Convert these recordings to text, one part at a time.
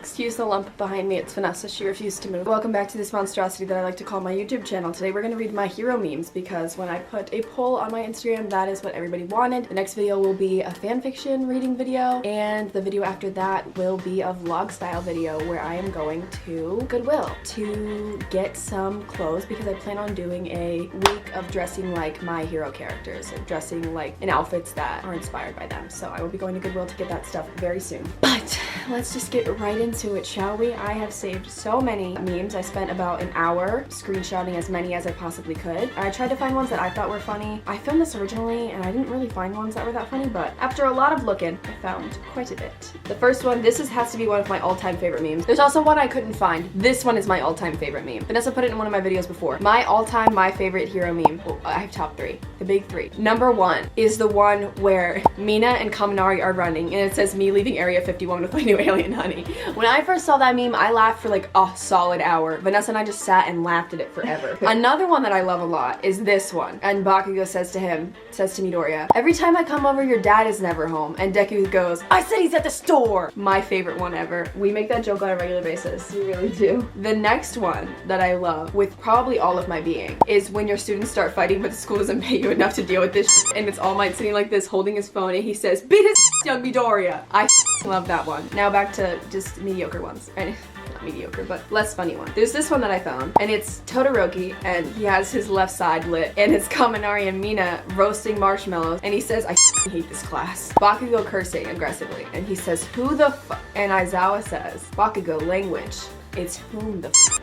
Excuse the lump behind me, it's Vanessa, she refused to move. Welcome back to this monstrosity that I like to call my YouTube channel. Today we're gonna read my hero memes because when I put a poll on my Instagram, that is what everybody wanted. The next video will be a fanfiction reading video, and the video after that will be a vlog style video where I am going to Goodwill to get some clothes because I plan on doing a week of dressing like my hero characters, and dressing like in outfits that are inspired by them. So I will be going to Goodwill to get that stuff very soon. But let's just get right into it, shall we? I have saved so many memes. I spent about an hour screenshotting as many as I possibly could. I tried to find ones that I thought were funny. I filmed this originally and I didn't really find ones that were that funny, but after a lot of looking, I found quite a bit. The first one, this has to be one of my all-time favorite memes. There's also one I couldn't find. This one is my all-time favorite meme. Vanessa put it in one of my videos before. My all-time, my favorite hero meme. Well, I have top three. The big three. Number one is the one where Mina and Kaminari are running and it says me leaving Area 51 with my new alien honey. When I first saw that meme, I laughed for like a solid hour. Vanessa and I just sat and laughed at it forever. Another one that I love a lot is this one. And Bakugo says to Midoriya, every time I come over, your dad is never home. And Deku goes, I said he's at the store. My favorite one ever. We make that joke on a regular basis. We really do. The next one that I love with probably all of my being is when your students start fighting but the school doesn't pay you enough to deal with this shit, and it's All Might sitting like this holding his phone and he says, beat his young Midoriya. I love that one. Now back to just mediocre ones. Not mediocre, but less funny one. There's this one that I found, and it's Todoroki, and he has his left side lit, and it's Kaminari and Mina roasting marshmallows, and he says, I hate this class. Bakugo cursing aggressively, and he says, who the f-? And Aizawa says, Bakugo, language. It's whom the f.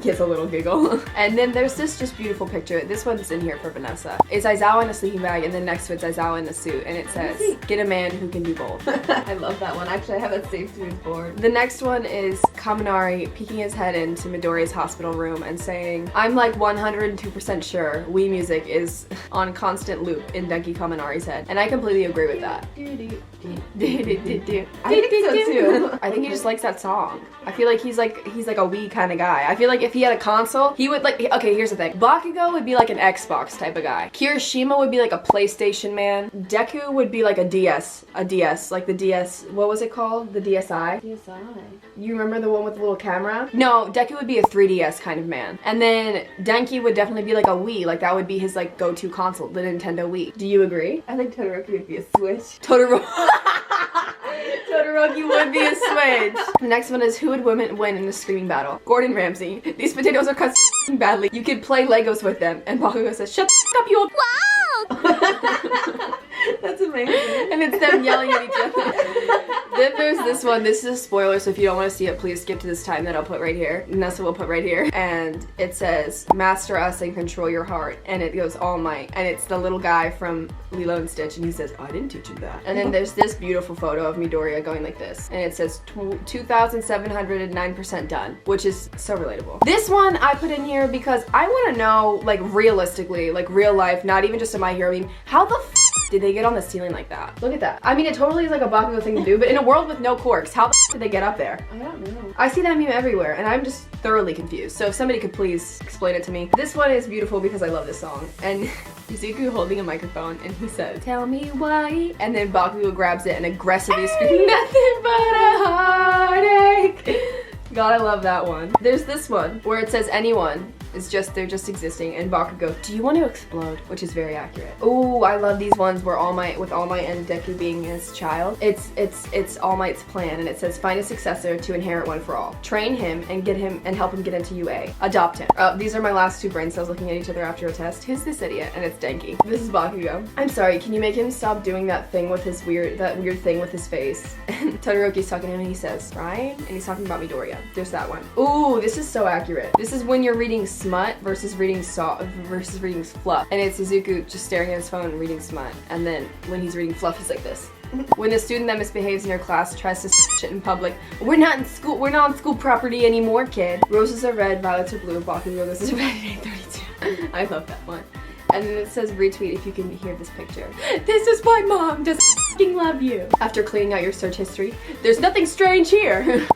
Gets a little giggle. And then there's this just beautiful picture. This one's in here for Vanessa. It's Aizawa in a sleeping bag, and then next to it's Aizawa in a suit, and it says, get a man who can do both. I love that one. Actually, I have that saved to his board. The next one is Kaminari peeking his head into Midoriya's hospital room and saying, I'm like 102% sure Wii music is on constant loop in Denki Kaminari's head. And I completely agree with that. I think so too. I think he just likes that song. I feel like he's like a Wii kind of guy. I feel like if he had a console, he would like, okay, here's the thing. Bakugo would be like an Xbox type of guy. Kirishima would be like a PlayStation man. Deku would be like a DS, like the DS, what was it called? The DSi? DSi. You remember the one with the little camera? No, Deku would be a 3DS kind of man. And then Denki would definitely be like a Wii, like that would be his like go-to console, the Nintendo Wii. Do you agree? I think Todoroki would be a Switch. Todoroki would be a Switch. The next one is who would win in a screaming battle? Gordon Ramsay. These potatoes are cut badly. You could play Legos with them. And Bakugo says, shut the up, you old wow! That's amazing. And it's them yelling at each other. Then there's this one. This is a spoiler, so if you don't want to see it, please skip to this time that I'll put right here. Nessa will put right here. And it says, master us and control your heart. And it goes All Might. And it's the little guy from Lilo and Stitch, and he says, I didn't teach you that. And then there's this beautiful photo of Midoriya going like this. And it says 2,709% done, which is so relatable. This one I put in here because I want to know, like realistically, like real life, not even just a My Hero meme, how the f did they get on the ceiling like that? Look at that. I mean, it totally is like a Bakugo thing to do, but in a world with no corks, how the f did they get up there? I don't know. I see that meme everywhere, and I'm just thoroughly confused. So if somebody could please explain it to me. This one is beautiful because I love this song. And Izuku holding a microphone, and he says, tell me why. And then Bakugo grabs it and aggressively screams, nothing but a heartache. God, I love that one. There's this one where it says anyone is just, they're just existing, and Bakugo, do you want to explode? Which is very accurate. Ooh, I love these ones where All Might, with All Might and Deku being his child. It's All Might's plan, and it says find a successor to inherit one for all. Train him and get him and help him get into UA. Adopt him. These are my last two brain cells looking at each other after a test. Who's this idiot? And it's Denki. This is Bakugo. I'm sorry, can you make him stop doing that thing with his weird thing with his face? And Todoroki's talking to him and he says, right? And he's talking about Midoriya. There's that one. Ooh, this is so accurate. This is when you're reading smut versus reading fluff. And it's Izuku just staring at his phone reading smut. And then when he's reading fluff, he's like this. When the student that misbehaves in your class tries to shit in public, we're not on school property anymore, kid. Roses are red, violets are blue, Bakugo, this is red 832. I love that one. And then it says retweet if you can hear this picture. This is why mom does f***ing love you. After cleaning out your search history, there's nothing strange here.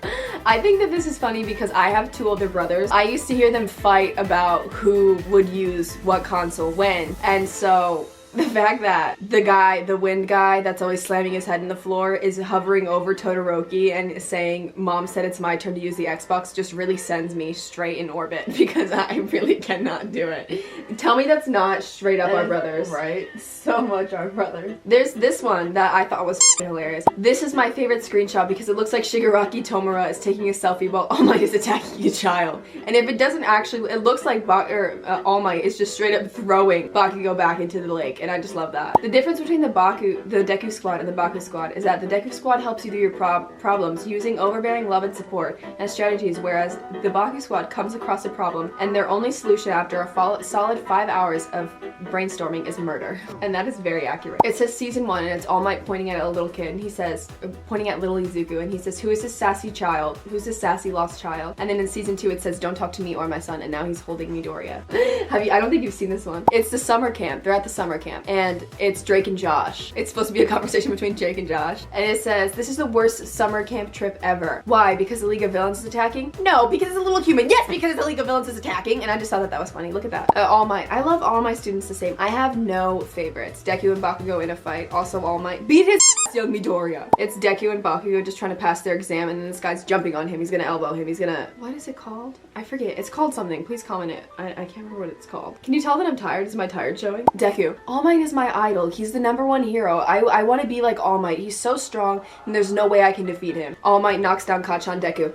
I think that this is funny because I have two older brothers. I used to hear them fight about who would use what console when. And so The fact that the wind guy that's always slamming his head in the floor is hovering over Todoroki and saying, "Mom said it's my turn to use the Xbox," just really sends me straight in orbit because I really cannot do it. Tell me that's not straight up our brothers. Right? So much our brothers. There's this one that I thought was hilarious. This is my favorite screenshot because it looks like Shigaraki Tomura is taking a selfie while All Might is attacking a child. And if it doesn't actually, it looks like All Might is just straight up throwing Bakugo back into the lake, and I just love that. The difference between the Deku Squad and the Baku Squad is that the Deku Squad helps you through your problems using overbearing love and support and strategies, whereas the Baku Squad comes across a problem and their only solution after a solid 5 hours of brainstorming is murder. And that is very accurate. It says season 1 and it's All Might pointing at a little kid, and he says, pointing at little Izuku, and he says, "Who is this sassy child? Who's this sassy lost child?" And then in season 2 it says, "Don't talk to me or my son," and now he's holding Midoriya. I don't think you've seen this one. It's the summer camp. They're at the summer camp and it's Drake and Josh. It's supposed to be a conversation between Drake and Josh. And it says, "This is the worst summer camp trip ever." Why? Because the League of Villains is attacking? No, because it's a little human. Yes, because the League of Villains is attacking. And I just thought that was funny. Look at that. All Might. I love all my students the same. I have no favorites. Deku and Bakugo in a fight. Also All Might. Beat his young Midoriya. It's Deku and Bakugo just trying to pass their exam, and then this guy's jumping on him. He's gonna elbow him. He's gonna... What is it called? I forget. It's called something. Please comment it. I can't remember what it's called. Can you tell that I'm tired? Is my tired showing? Deku. All Might is my idol. He's the #1 hero. I want to be like All Might. He's so strong, and there's no way I can defeat him. All Might knocks down Kachan Deku.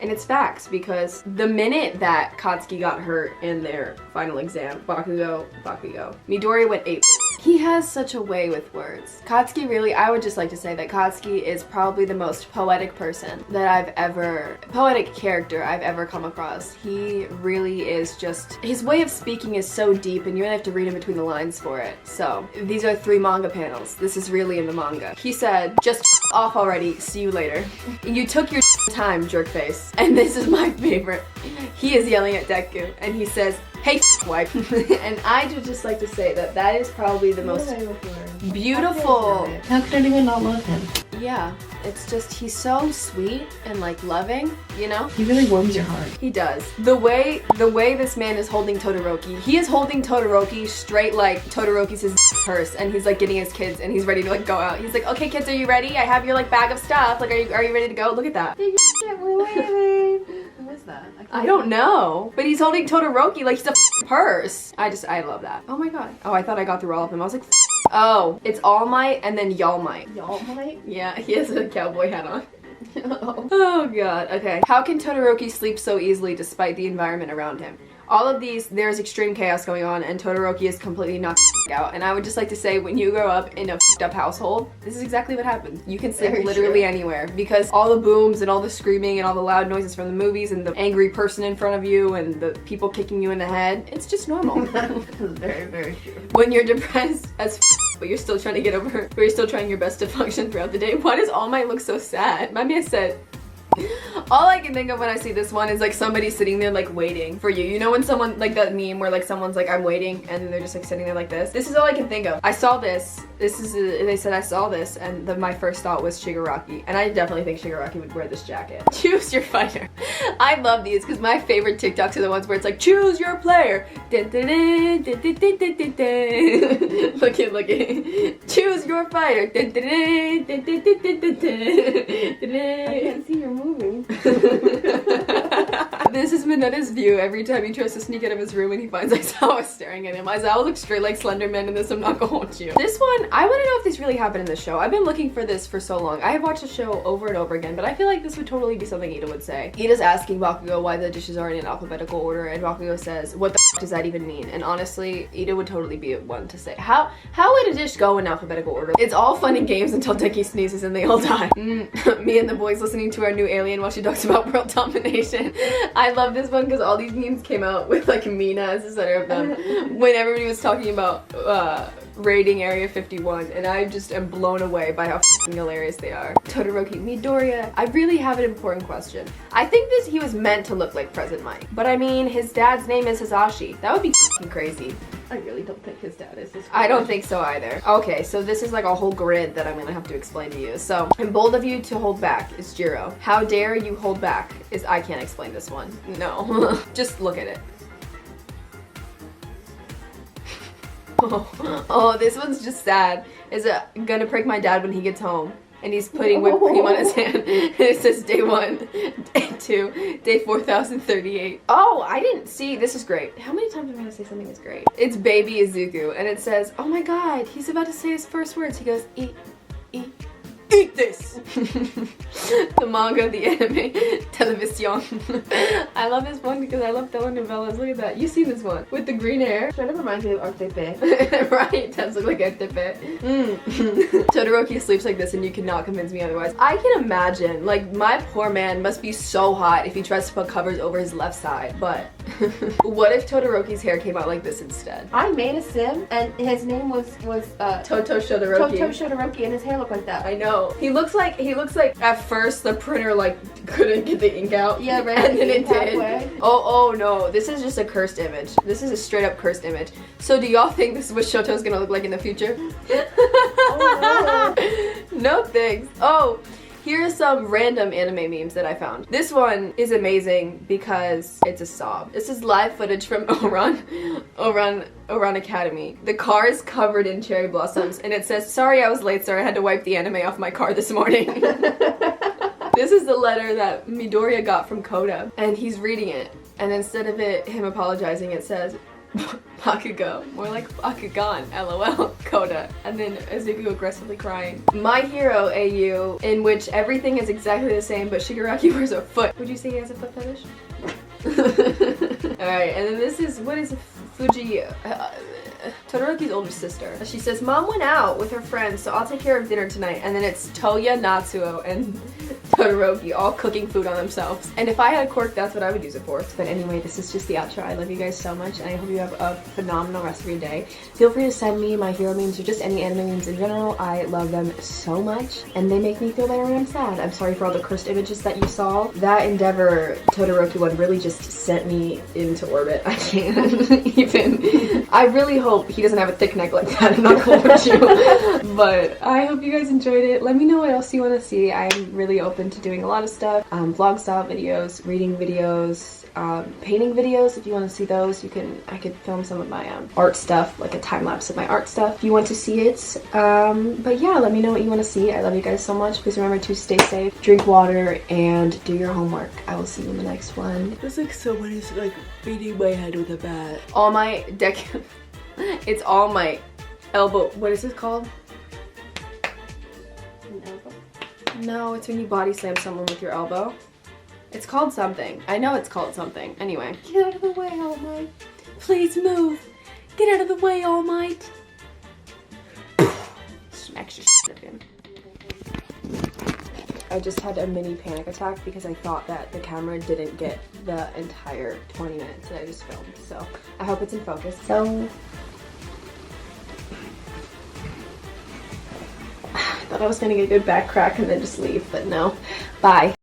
And it's facts, because the minute that Katsuki got hurt in their final exam, Bakugo. Midoriya went ape. He has such a way with words. Katsuki really, I would just like to say that Katsuki is probably the most poetic person that poetic character I've ever come across. He really is just, his way of speaking is so deep and you really have to read in between the lines for it. So, these are 3 manga panels. This is really in the manga. He said, "Just off already, see you later. You took your time, jerkface." And this is my favorite. He is yelling at Deku and he says, "Hey, wife." And I would just like to say that that is probably the most beautiful. How could anyone not love him? Yeah, it's just, he's so sweet and like loving, you know? He really warms your heart. He does. The way this man is holding Todoroki, he is holding Todoroki straight like Todoroki's his purse, and he's like getting his kids and he's ready to like go out. He's like, "Okay kids, are you ready? I have your like bag of stuff. Like, are you ready to go? Look at that." We're leaving. Who is that? I don't know, but he's holding Todoroki like he's a purse. I love that. Oh my god. Oh, I thought I got through all of them. I was like, oh, it's All Might and then Y'all Might. Y'all Might? Yeah, he has a cowboy hat on. Oh god, okay. How can Todoroki sleep so easily despite the environment around him? All of these, there's extreme chaos going on and Todoroki is completely knocked out. And I would just like to say, when you grow up in a up household, this is exactly what happens. You can sleep literally anywhere because all the booms and all the screaming and all the loud noises from the movies and the angry person in front of you and the people kicking you in the head, it's just normal. This is very, very true. When you're depressed as but you're still trying to get over, but you're still trying your best to function throughout the day. Why does All Might look so sad? My man said, all I can think of when I see this one is like somebody sitting there like waiting for you. You know when someone, like that meme where like someone's like, "I'm waiting," and then they're just like sitting there like this. This is all I can think of. I saw this. They said I saw this and my first thought was Shigaraki. And I definitely think Shigaraki would wear this jacket. Choose your fighter. I love these because my favorite TikToks are the ones where it's like, "Choose your player." Look at. Choose your fighter. I can't see your moving. This is Minetta's view every time he tries to sneak out of his room and he finds Aizawa staring at him. Aizawa looks straight like Slenderman in this, I'm not gonna hold you. This one, I want to know if this really happened in the show. I've been looking for this for so long. I have watched the show over and over again, but I feel like this would totally be something Ida would say. Ida's asking Bakugo why the dishes are in alphabetical order, and Bakugo says, "What the f does that even mean?" And honestly, Ida would totally be one to say, how would a dish go in alphabetical order? It's all fun and games until Nikki sneezes and they all die. Me and the boys listening to our new alien while she talks about world domination. I love this one because all these memes came out with like Mina as the center of them when everybody was talking about raiding Area 51, and I just am blown away by how f***ing hilarious they are. Todoroki, Midoriya. I really have an important question. I think he was meant to look like President Mike, but I mean, his dad's name is Hisashi. That would be f***ing crazy. I really don't think his dad is this. I don't think so either. Okay, so this is like a whole grid that I'm gonna have to explain to you. So, in bold of you to hold back is Jiro. How dare you hold back is I can't explain this one. No. Just look at it. Oh, this one's just sad. Is it gonna prank my dad when he gets home? And he's putting whipped cream on his hand. And it says day 1, day 2, day 4038. Oh, I didn't see. This is great. How many times am I gonna say something is great? It's baby Izuku. And it says, oh my god, he's about to say his first words. He goes, eat this! The manga, the anime, television. I love this one because I love telenovelas. Look at that. You've seen this one with the green hair. Kind of reminds me of Artepe. Right, it does look like Artepe. Todoroki sleeps like this and you cannot convince me otherwise. I can imagine, like, my poor man must be so hot if he tries to put covers over his left side. But what if Todoroki's hair came out like this instead? I made a sim and his name was Toto Todoroki. Toto Todoroki and his hair looked like that. I know. He looks like at first the printer like couldn't get the ink out. Yeah, right. And then it did. Halfway. Oh no, this is just a cursed image. This is a straight up cursed image. So do y'all think this is what Shoto's gonna look like in the future? Oh, no thanks. Oh, here are some random anime memes that I found. This one is amazing because it's a sob. This is live footage from Oran Academy. The car is covered in cherry blossoms and it says, sorry I was late sir, I had to wipe the anime off my car this morning. This is the letter that Midoriya got from Koda and he's reading it. And instead of him apologizing, it says, Bakugo, more like Bakugan, lol, Koda. And then Izuku aggressively crying. My Hero AU, in which everything is exactly the same, but Shigaraki wears a foot. Would you say he has a foot fetish? Alright, and then this is, what is Fuji, Todoroki's older sister. She says, Mom went out with her friends, so I'll take care of dinner tonight. And then it's Toya, Natsuo, and Todoroki all cooking food on themselves. And if I had a cork, that's what I would use it for. But anyway, this is just the outro. I love you guys so much, and I hope you have a phenomenal rest of your day. Feel free to send me my hero memes or just any anime memes in general. I love them so much, and they make me feel better when I'm sad. I'm sorry for all the cursed images that you saw. That Endeavor Todoroki one really just sent me into orbit. I can't even. I really hope he doesn't have a thick neck like that. I'm not gonna hurt you. But I hope you guys enjoyed it. Let me know what else you want to see. I'm really open to doing a lot of stuff. Vlog style videos, reading videos, painting videos. If you want to see those, I could film some of my art stuff, like a time lapse of my art stuff if you want to see it. But yeah, let me know what you want to see. I love you guys so much. Please remember to stay safe, drink water, and do your homework. I will see you in the next one. It's like somebody's like beating my head with a bat. All my it's all my elbow. What is this called? An elbow? No, it's when you body slam someone with your elbow. It's called something. I know it's called something. Anyway. Get out of the way, All Might. Please move. Get out of the way, All Might. Smacks your shit at him. I just had a mini panic attack because I thought that the camera didn't get the entire 20 minutes that I just filmed. So I hope it's in focus. So I thought I was gonna get a good back crack and then just leave, but no. Bye.